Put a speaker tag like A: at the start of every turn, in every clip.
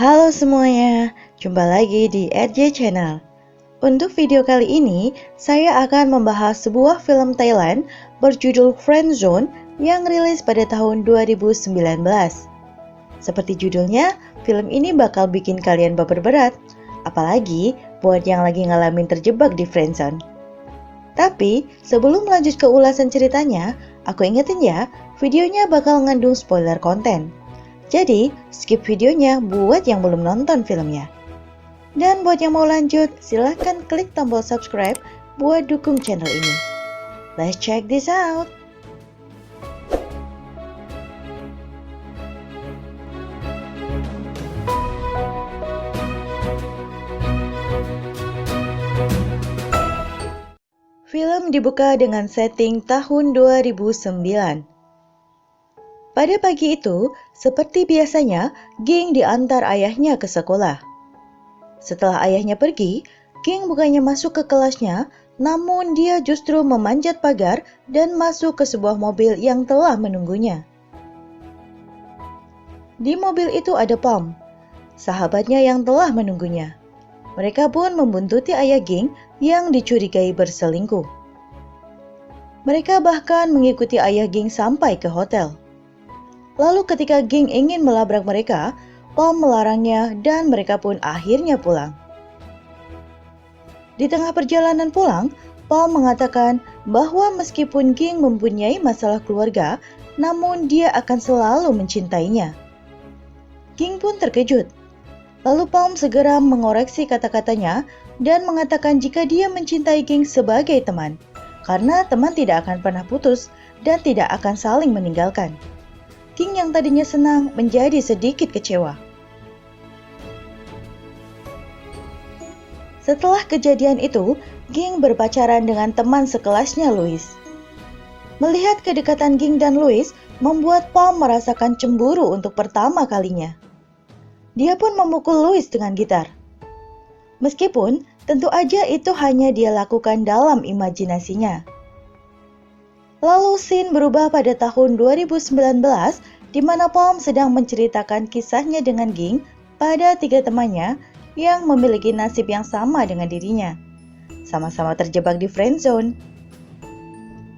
A: Halo semuanya, jumpa lagi di RJ Channel. Untuk video kali ini, saya akan membahas sebuah film Thailand berjudul Friendzone yang rilis pada tahun 2019. Seperti judulnya, film ini bakal bikin kalian baper berat, apalagi buat yang lagi ngalamin terjebak di friendzone. Tapi, sebelum lanjut ke ulasan ceritanya, aku ingetin ya, videonya bakal ngandung spoiler konten. Jadi, skip videonya buat yang belum nonton filmnya. Dan buat yang mau lanjut, silahkan klik tombol subscribe buat dukung channel ini. Let's check this out! Film dibuka dengan setting tahun 2009. Pada pagi itu, seperti biasanya, Ging diantar ayahnya ke sekolah. Setelah ayahnya pergi, Ging bukannya masuk ke kelasnya, namun dia justru memanjat pagar dan masuk ke sebuah mobil yang telah menunggunya. Di mobil itu ada Pom, sahabatnya yang telah menunggunya. Mereka pun membuntuti ayah Ging yang dicurigai berselingkuh. Mereka bahkan mengikuti ayah Ging sampai ke hotel. Lalu ketika Ging ingin melabrak mereka, Pom melarangnya dan mereka pun akhirnya pulang. Di tengah perjalanan pulang, Pom mengatakan bahwa meskipun Ging mempunyai masalah keluarga, namun dia akan selalu mencintainya. Ging pun terkejut. Lalu Pom segera mengoreksi kata-katanya dan mengatakan jika dia mencintai Ging sebagai teman, karena teman tidak akan pernah putus dan tidak akan saling meninggalkan. Ging yang tadinya senang menjadi sedikit kecewa. Setelah kejadian itu, Ging berpacaran dengan teman sekelasnya Louis. Melihat kedekatan Ging dan Louis membuat Pom merasakan cemburu untuk pertama kalinya. Dia pun memukul Louis dengan gitar. Meskipun tentu aja itu hanya dia lakukan dalam imajinasinya. Lalu scene berubah pada tahun 2019 di mana Pom sedang menceritakan kisahnya dengan Ging pada 3 temannya yang memiliki nasib yang sama dengan dirinya. Sama-sama terjebak di friendzone.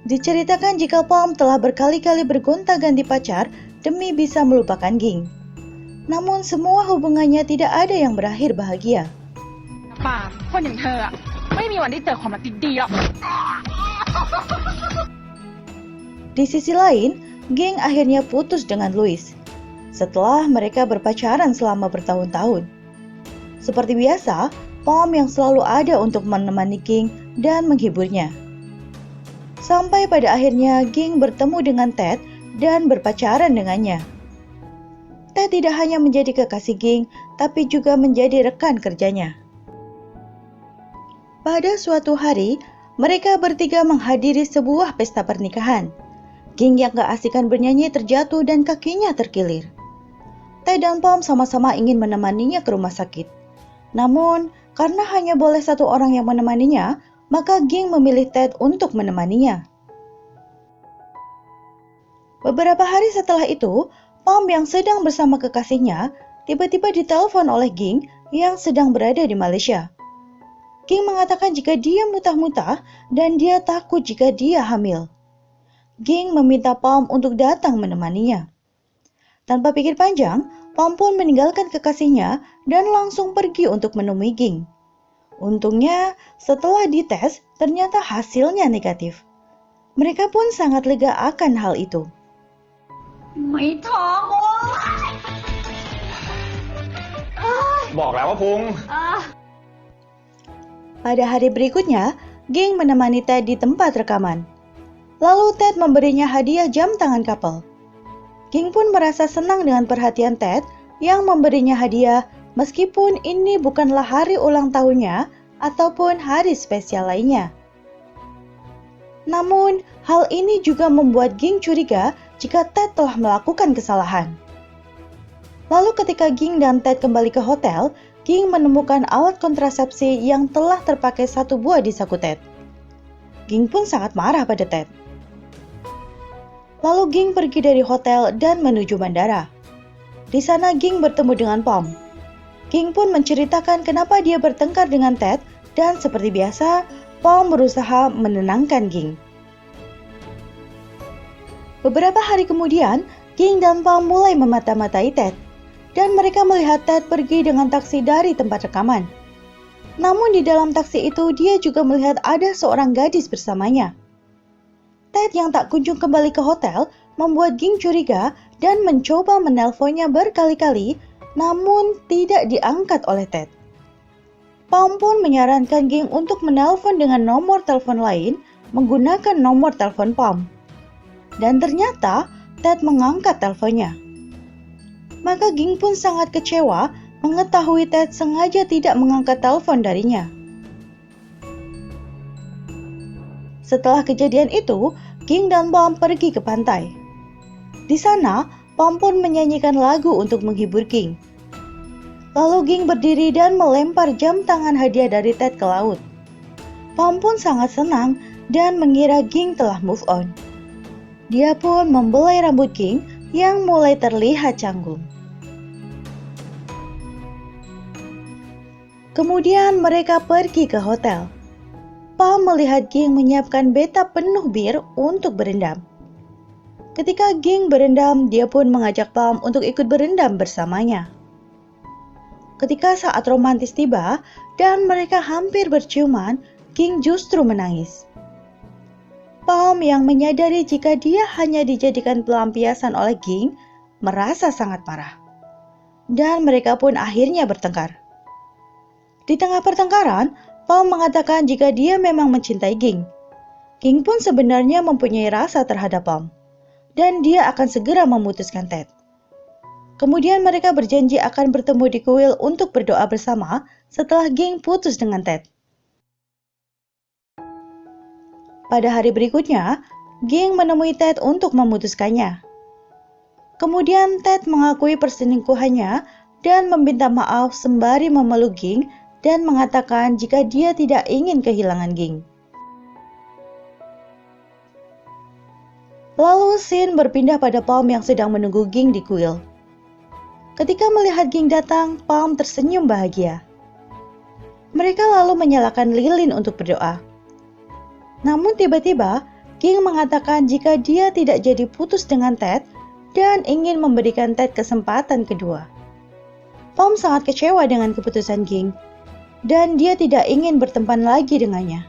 A: Diceritakan jika Pom telah berkali-kali bergonta-ganti pacar demi bisa melupakan Ging. Namun semua hubungannya tidak ada yang berakhir bahagia. Di sisi lain, Ging akhirnya putus dengan Louis setelah mereka berpacaran selama bertahun-tahun. Seperti biasa, Pom yang selalu ada untuk menemani Ging dan menghiburnya. Sampai pada akhirnya Ging bertemu dengan Ted dan berpacaran dengannya. Ted tidak hanya menjadi kekasih Ging, tapi juga menjadi rekan kerjanya. Pada suatu hari, mereka bertiga menghadiri sebuah pesta pernikahan. Ging yang gak asikan bernyanyi terjatuh dan kakinya terkilir. Ted dan Pom sama-sama ingin menemaninya ke rumah sakit. Namun, karena hanya boleh satu orang yang menemaninya, maka Ging memilih Ted untuk menemaninya. Beberapa hari setelah itu, Pom yang sedang bersama kekasihnya tiba-tiba ditelepon oleh Ging yang sedang berada di Malaysia. Ging mengatakan jika dia muntah-muntah dan dia takut jika dia hamil. Ging meminta Pom untuk datang menemaninya. Tanpa pikir panjang, Pom pun meninggalkan kekasihnya dan langsung pergi untuk menemui Ging. Untungnya, setelah dites, ternyata hasilnya negatif. Mereka pun sangat lega akan hal itu. Pada hari berikutnya, Ging menemani Ted di tempat rekaman. Lalu Ted memberinya hadiah jam tangan couple. Ging pun merasa senang dengan perhatian Ted yang memberinya hadiah meskipun ini bukanlah hari ulang tahunnya ataupun hari spesial lainnya. Namun, hal ini juga membuat Ging curiga jika Ted telah melakukan kesalahan. Lalu ketika Ging dan Ted kembali ke hotel, Ging menemukan alat kontrasepsi yang telah terpakai satu buah di saku Ted. Ging pun sangat marah pada Ted. Lalu Ging pergi dari hotel dan menuju bandara. Di sana Ging bertemu dengan Pom. Ging pun menceritakan kenapa dia bertengkar dengan Ted dan seperti biasa, Palm berusaha menenangkan Ging. Beberapa hari kemudian, Ging dan Palm mulai memata-matai Ted dan mereka melihat Ted pergi dengan taksi dari tempat rekaman. Namun di dalam taksi itu dia juga melihat ada seorang gadis bersamanya. Ted yang tak kunjung kembali ke hotel membuat Ging curiga dan mencoba menelponnya berkali-kali, namun tidak diangkat oleh Ted. Palm pun menyarankan Ging untuk menelpon dengan nomor telepon lain menggunakan nomor telepon Palm. Dan ternyata Ted mengangkat teleponnya. Maka Ging pun sangat kecewa mengetahui Ted sengaja tidak mengangkat telepon darinya. Setelah kejadian itu, Ging dan Palm pergi ke pantai. Di sana, Palm pun menyanyikan lagu untuk menghibur Ging. Lalu Ging berdiri dan melempar jam tangan hadiah dari Ted ke laut. Palm pun sangat senang dan mengira Ging telah move on. Dia pun membelai rambut Ging yang mulai terlihat canggung. Kemudian mereka pergi ke hotel. Palm melihat Ging menyiapkan bathtub penuh bir untuk berendam. Ketika Ging berendam, dia pun mengajak Palm untuk ikut berendam bersamanya. Ketika saat romantis tiba dan mereka hampir berciuman, Ging justru menangis. Palm yang menyadari jika dia hanya dijadikan pelampiasan oleh Ging, merasa sangat marah. Dan mereka pun akhirnya bertengkar. Di tengah pertengkaran, Palm mengatakan jika dia memang mencintai Ging. Ging pun sebenarnya mempunyai rasa terhadap Palm, dan dia akan segera memutuskan Ted. Kemudian mereka berjanji akan bertemu di kuil untuk berdoa bersama setelah Ging putus dengan Ted. Pada hari berikutnya, Ging menemui Ted untuk memutuskannya. Kemudian Ted mengakui perselingkuhannya dan meminta maaf sembari memeluk Ging dan mengatakan jika dia tidak ingin kehilangan Ging. Lalu scene berpindah pada Palm yang sedang menunggu Ging di kuil. Ketika melihat Ging datang, Palm tersenyum bahagia. Mereka lalu menyalakan lilin untuk berdoa. Namun tiba-tiba, Ging mengatakan jika dia tidak jadi putus dengan Ted dan ingin memberikan Ted kesempatan kedua. Palm sangat kecewa dengan keputusan Ging, dan dia tidak ingin berteman lagi dengannya.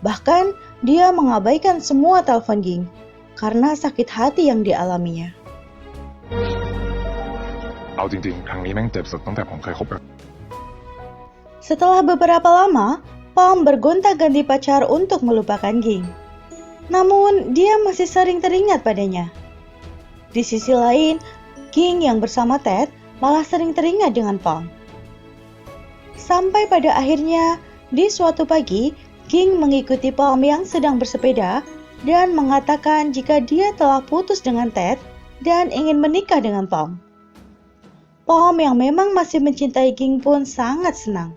A: Bahkan, dia mengabaikan semua telepon Ging karena sakit hati yang dialaminya. Setelah beberapa lama, Palm bergonta-ganti pacar untuk melupakan Ging. Namun, dia masih sering teringat padanya. Di sisi lain, Ging yang bersama Ted malah sering teringat dengan Palm. Sampai pada akhirnya, di suatu pagi, Ging mengikuti Palm yang sedang bersepeda dan mengatakan jika dia telah putus dengan Ted dan ingin menikah dengan Palm. Palm yang memang masih mencintai Ging pun sangat senang.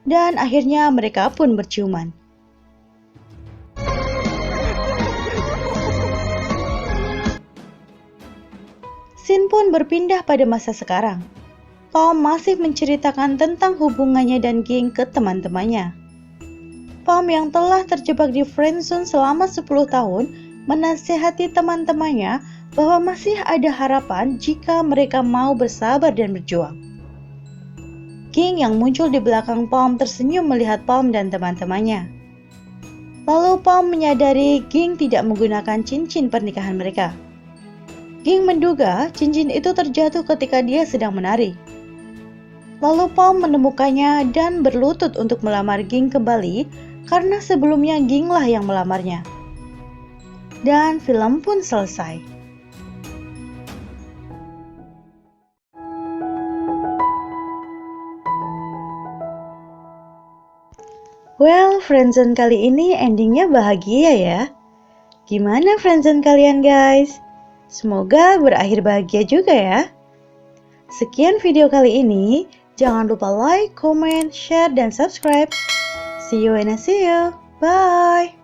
A: Dan akhirnya mereka pun berciuman. Scene pun berpindah pada masa sekarang. Palm masih menceritakan tentang hubungannya dan Ging ke teman-temannya. Palm yang telah terjebak di friendzone selama 10 tahun menasihati teman-temannya bahwa masih ada harapan jika mereka mau bersabar dan berjuang. Ging yang muncul di belakang Palm tersenyum melihat Palm dan teman-temannya. Lalu Palm menyadari Ging tidak menggunakan cincin pernikahan mereka. Ging menduga cincin itu terjatuh ketika dia sedang menari. Lalu Palm menemukannya dan berlutut untuk melamar Ging kembali karena sebelumnya Ging lah yang melamarnya. Dan film pun selesai. Well, friendzone kali ini endingnya bahagia ya. Gimana friendzone kalian guys? Semoga berakhir bahagia juga ya. Sekian video kali ini. Jangan lupa like, comment, share, dan subscribe. See you when I see you. Bye!